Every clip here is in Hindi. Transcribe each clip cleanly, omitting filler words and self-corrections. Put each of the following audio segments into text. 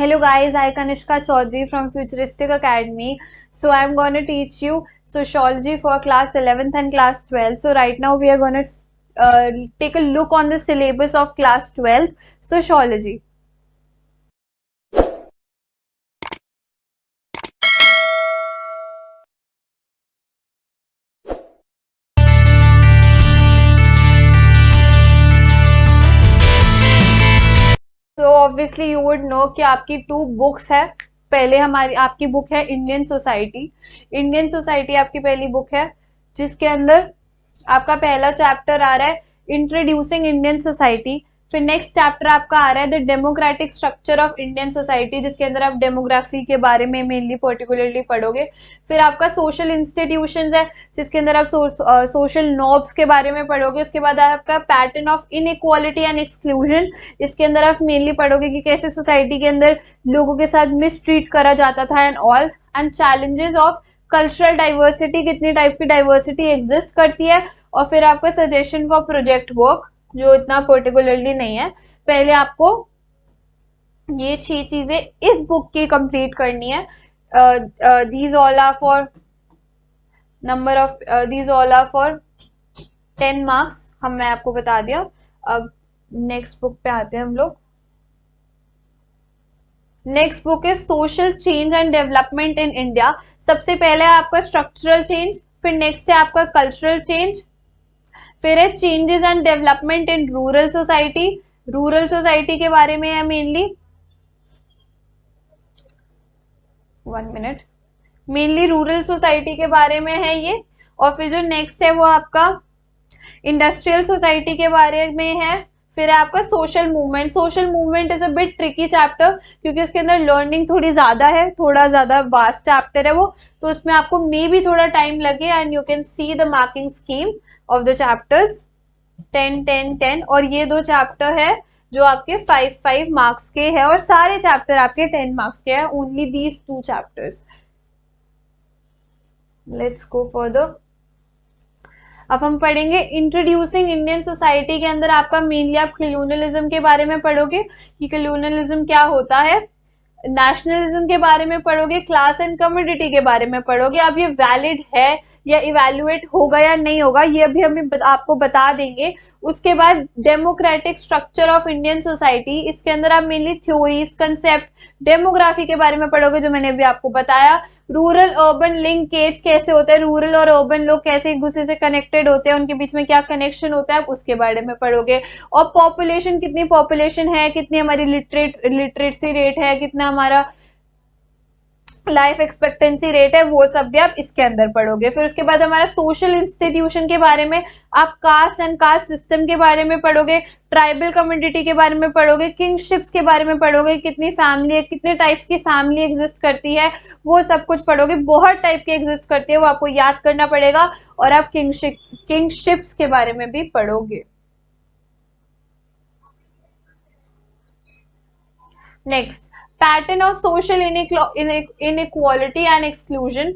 Hello guys, I Kanishka Chaudhary from Futuristic Academy. So I'm going to teach you sociology for class 11th and class 12th. So right now we are going to take a look on the syllabus of class 12th sociology. So obviously you would know कि आपकी 2 बुक्स है. पहले हमारी आपकी बुक है इंडियन सोसाइटी. इंडियन सोसाइटी आपकी पहली बुक है जिसके अंदर आपका पहला चैप्टर आ रहा है इंट्रोड्यूसिंग इंडियन सोसाइटी. फिर नेक्स्ट चैप्टर आपका आ रहा है the democratic structure of Indian society, जिसके अंदर आप डेमोग्राफी के बारे में मेनली पर्टिकुलरली पढ़ोगे. फिर आपका सोशल इंस्टीट्यूशंस है जिसके अंदर आप सोशल नॉर्म्स के बारे में पढ़ोगे. उसके बाद आपका pattern of inequality and exclusion, इसके अंदर आप मेनली पढ़ोगे कि कैसे सोसाइटी के अंदर लोगों के साथ मिसट्रीट करा जाता था and all. And challenges of cultural diversity, कितनी टाइप की डाइवर्सिटी एग्जिस्ट करती है. और फिर आपका सजेशन फॉर प्रोजेक्ट वर्क जो इतना पर्टिकुलरली नहीं है. पहले आपको ये 6 चीजें इस बुक की कंप्लीट करनी है. These all are for number of these all are for 10 marks. मैं आपको बता दिया. अब नेक्स्ट बुक पे आते हैं हम लोग. Next book is social change and development in India. सबसे पहले है आपका स्ट्रक्चरल चेंज, फिर नेक्स्ट है आपका कल्चरल चेंज, फिर है changes and development in rural society. Rural society के बारे में है mainly. 1 minute. Mainly rural society के बारे में है ये. और फिर जो नेक्स्ट है वो आपका इंडस्ट्रियल सोसाइटी के बारे में है. फिर है आपका social movement. Social movement is a bit tricky chapter क्योंकि उसके अंदर लर्निंग थोड़ी ज्यादा है, थोड़ा ज्यादा वास्ट चैप्टर है वो, तो उसमें आपको मे भी थोड़ा टाइम लगे. And you can see the marking scheme of the chapters 10 10 10. और ये 2 चैप्टर है जो आपके 5 मार्क्स के हैं और सारे चैप्टर आपके 10 मार्क्स के हैं. Only these 2 chapters. Let's go further. अब हम पढ़ेंगे इंट्रोड्यूसिंग इंडियन सोसाइटी के अंदर आपका मेनली आप कॉलोनियलिज्म के बारे में पढ़ोगे कि कॉलोनियलिज्म क्या होता है. नेशनलिज्म के बारे में पढ़ोगे, क्लास एंड कम्युनिटी के बारे में पढ़ोगे. अब ये वैलिड है या इवेल्युएट होगा या नहीं होगा ये अभी हम आपको बता देंगे. उसके बाद democratic structure of Indian society, इसके अंदर आप मेनली थ्योरीज, कंसेप्ट, डेमोग्राफी के बारे में पढ़ोगे जो मैंने अभी आपको बताया. रूरल अर्बन लिंकेज कैसे होता है, रूरल और अर्बन लोग कैसे एक दूसरे से कनेक्टेड होते हैं, उनके बीच में क्या कनेक्शन होता है, उसके बारे में पढ़ोगे. और पॉपुलेशन, कितनी पॉपुलेशन है, कितनी हमारी लिटरेसी रेट है, कितना हमारा लाइफ एक्सपेक्टेंसी रेट है, वो सब भी आप इसके अंदर पढ़ोगे. फिर उसके बाद हमारा सोशल इंस्टीट्यूशन के बारे में आप कास्ट एंड कास्ट सिस्टम के बारे में पढ़ोगे, ट्राइबल कम्युनिटी के बारे में पढ़ोगे, किंगशिप्स के बारे में पढ़ोगे, कितनी फैमिली है, कितने टाइप्स की फैमिली एग्जिस्ट करती है, वो सब कुछ पढ़ोगे. बहुत टाइप की एग्जिस्ट करती है, वो आपको याद करना पड़ेगा. और आप किंगशिप्स के बारे में भी पढ़ोगे. Next, pattern of social inequality and exclusion.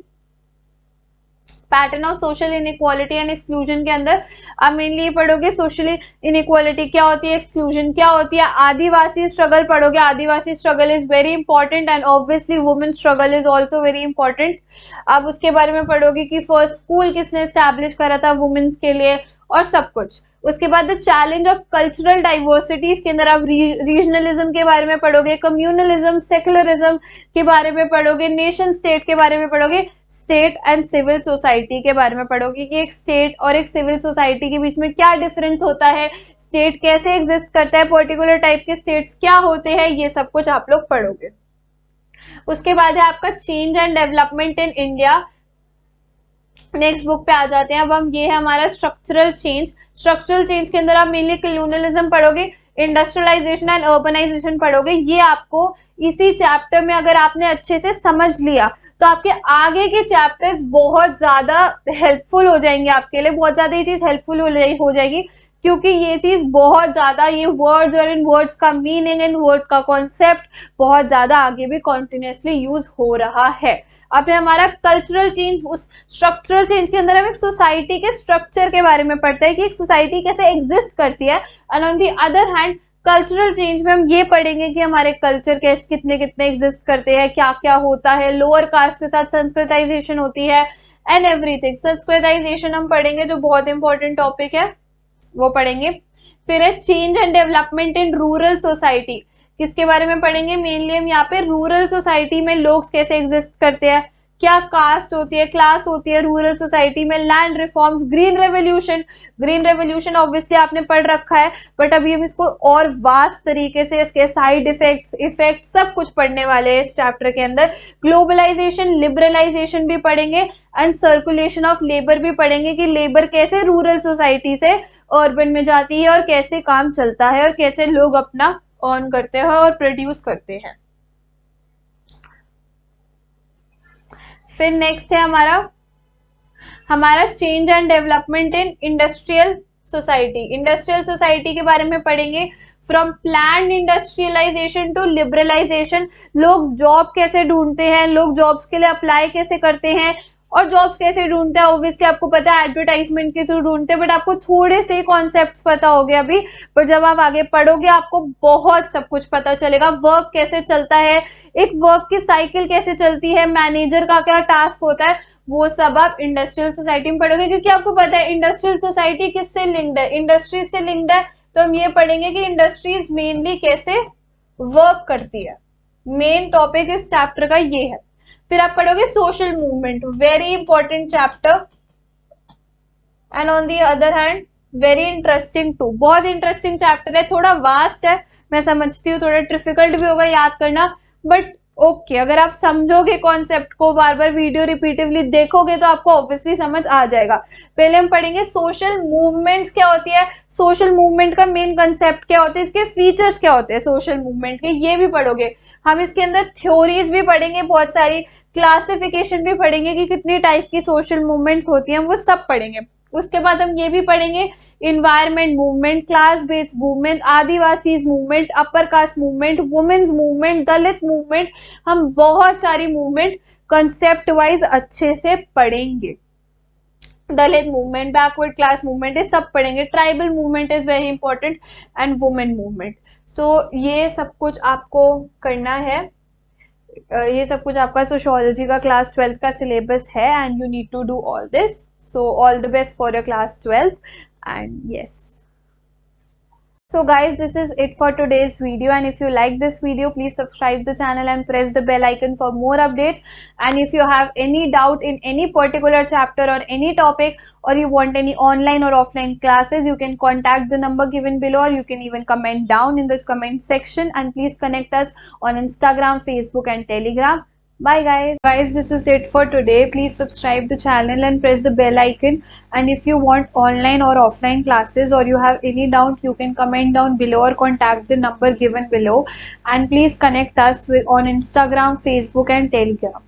Pattern of social inequality and exclusion के अंदर आप मेनली ये पढ़ोगे सोशल इनइक्वालिटी क्या होती है, एक्सक्लूजन क्या होती है. आदिवासी स्ट्रगल पढ़ोगे. Adivasi struggle is very important and obviously women struggle is also very important. आप उसके बारे में पढ़ोगे कि फर्स्ट स्कूल किसने स्टैब्लिश करा था वुमेन्स के लिए और सब कुछ. उसके बाद the challenge of cultural diversity, इसके अंदर आप रीजनलिज्म के बारे में पढ़ोगे, कम्युनलिज्म, सेकुलरिज्म के बारे में पढ़ोगे, नेशन स्टेट के बारे में पढ़ोगे, स्टेट एंड सिविल सोसाइटी के बारे में पढ़ोगे कि एक स्टेट और एक सिविल सोसाइटी के बीच में क्या डिफरेंस होता है, स्टेट कैसे एग्जिस्ट करता है, पर्टिकुलर टाइप के स्टेट्स क्या होते हैं, ये सब कुछ आप लोग पढ़ोगे. उसके बाद है आपका change and development in India. Next book पे आ जाते हैं. अब हम ये है हमारा स्ट्रक्चरल चेंज. स्ट्रक्चरल चेंज के अंदर आप मेनली कॉलोनियलिज्म पढ़ोगे, इंडस्ट्रियलाइजेशन एंड अर्बनाइजेशन पढ़ोगे. ये आपको इसी चैप्टर में अगर आपने अच्छे से समझ लिया तो आपके आगे के चैप्टर्स बहुत ज्यादा हेल्पफुल हो जाएंगे आपके लिए. बहुत ज्यादा ये चीज हेल्पफुल हो जाएगी क्योंकि ये चीज बहुत ज्यादा, ये वर्ड्स और इन वर्ड्स का मीनिंग, इन वर्ड का कॉन्सेप्ट बहुत ज्यादा आगे भी कॉन्टिन्यूसली यूज हो रहा है. अब हमारा कल्चरल चेंज. उस स्ट्रक्चरल चेंज के अंदर हम एक सोसाइटी के स्ट्रक्चर के बारे में पढ़ते हैं कि एक सोसाइटी कैसे एग्जिस्ट करती है. And on the other hand cultural change में हम ये पढ़ेंगे कि हमारे कल्चर कैसे कितने कितने एग्जिस्ट करते हैं, क्या क्या होता है, लोअर कास्ट के साथ संस्कृताइजेशन होती है एंड एवरीथिंग। संस्कृताइजेशन हम पढ़ेंगे जो बहुत इंपॉर्टेंट टॉपिक है वो पढ़ेंगे। फिर है change and development in rural society, किसके बारे में पढ़ेंगे, मेनली हम यहाँ पे रूरल सोसाइटी में लोग कैसे एग्जिस्ट करते हैं, क्या कास्ट होती है, क्लास होती है रूरल सोसाइटी में, land reforms, green revolution. Green revolution obviously आपने पढ़ रखा है, बट अभी हम इसको और वास्ट तरीके से इसके साइड इफेक्ट सब कुछ पढ़ने वाले हैं इस चैप्टर के अंदर। ग्लोबलाइजेशन, लिबरलाइजेशन भी पढ़ेंगे एंड सर्कुलेशन ऑफ लेबर भी पढ़ेंगे कि लेबर कैसे रूरल सोसाइटी से अर्बन में जाती है और कैसे काम चलता है और कैसे लोग अपना अर्न करते हैं और प्रोड्यूस करते हैं। फिर नेक्स्ट है हमारा change and development in industrial society. Industrial society के बारे में पढ़ेंगे, from planned industrialisation to liberalisation. लोग जॉब कैसे ढूंढते हैं, लोग जॉब्स के लिए अप्लाई कैसे करते हैं और जॉब्स कैसे ढूंढते हैं, ऑब्वियसली आपको पता है एडवर्टाइजमेंट के थ्रू ढूंढते हैं, बट आपको थोड़े से कॉन्सेप्ट्स पता हो गए अभी, पर जब आप आगे पढ़ोगे आपको बहुत सब कुछ पता चलेगा। वर्क कैसे चलता है, एक वर्क की साइकिल कैसे चलती है, मैनेजर का क्या टास्क होता है, वो सब आप इंडस्ट्रियल सोसाइटी में पढ़ोगे, क्योंकि आपको पता है इंडस्ट्रियल सोसाइटी किससे लिंक्ड है, इंडस्ट्रीज से लिंक्ड है। तो हम ये पढ़ेंगे कि इंडस्ट्रीज मेनली कैसे वर्क करती है। मेन टॉपिक इस चैप्टर का ये है। फिर आप पढ़ोगे social movement, very important chapter and on the other hand very interesting too. बहुत इंटरेस्टिंग चैप्टर है, थोड़ा वास्ट है, मैं समझती हूँ थोड़ा डिफिकल्ट भी होगा याद करना, बट ओके अगर आप समझोगे कॉन्सेप्ट को, बार बार वीडियो रिपीटिवली देखोगे तो आपको ऑब्वियसली समझ आ जाएगा। पहले हम पढ़ेंगे सोशल मूवमेंट्स क्या होती है, सोशल मूवमेंट का मेन कंसेप्ट क्या होता है, इसके फीचर्स क्या होते हैं सोशल मूवमेंट के, ये भी पढ़ोगे। हम इसके अंदर थ्योरीज भी पढ़ेंगे, बहुत सारी क्लासिफिकेशन भी पढ़ेंगे कि कितनी टाइप की सोशल मूवमेंट्स होती हैं, वो सब पढ़ेंगे। उसके बाद हम ये भी पढ़ेंगे environment movement, class based movement, Adivasi movement, upper caste movement, women's movement, Dalit movement. हम बहुत सारी मूवमेंट कंसेप्ट वाइज अच्छे से पढ़ेंगे। Dalit movement, backward class movement, ये सब पढ़ेंगे। Tribal movement is very important and women movement. So ये सब कुछ आपको करना है, ये सब कुछ आपका सोशियोलॉजी का क्लास 12th का सिलेबस है and you need to do all this. So all the best for your class 12th and yes. So guys, this is it for today's video, and if you like this video please subscribe the channel and press the bell icon for more updates. And if you have any doubt in any particular chapter or any topic, or you want any online or offline classes, you can contact the number given below, or you can even comment down in the comment section, and please connect us on Instagram, Facebook and Telegram. Bye guys, this is it for today. Please subscribe the channel and press the bell icon, and if you want online or offline classes or you have any doubt, you can comment down below or contact the number given below, and please connect us on Instagram, Facebook and Telegram.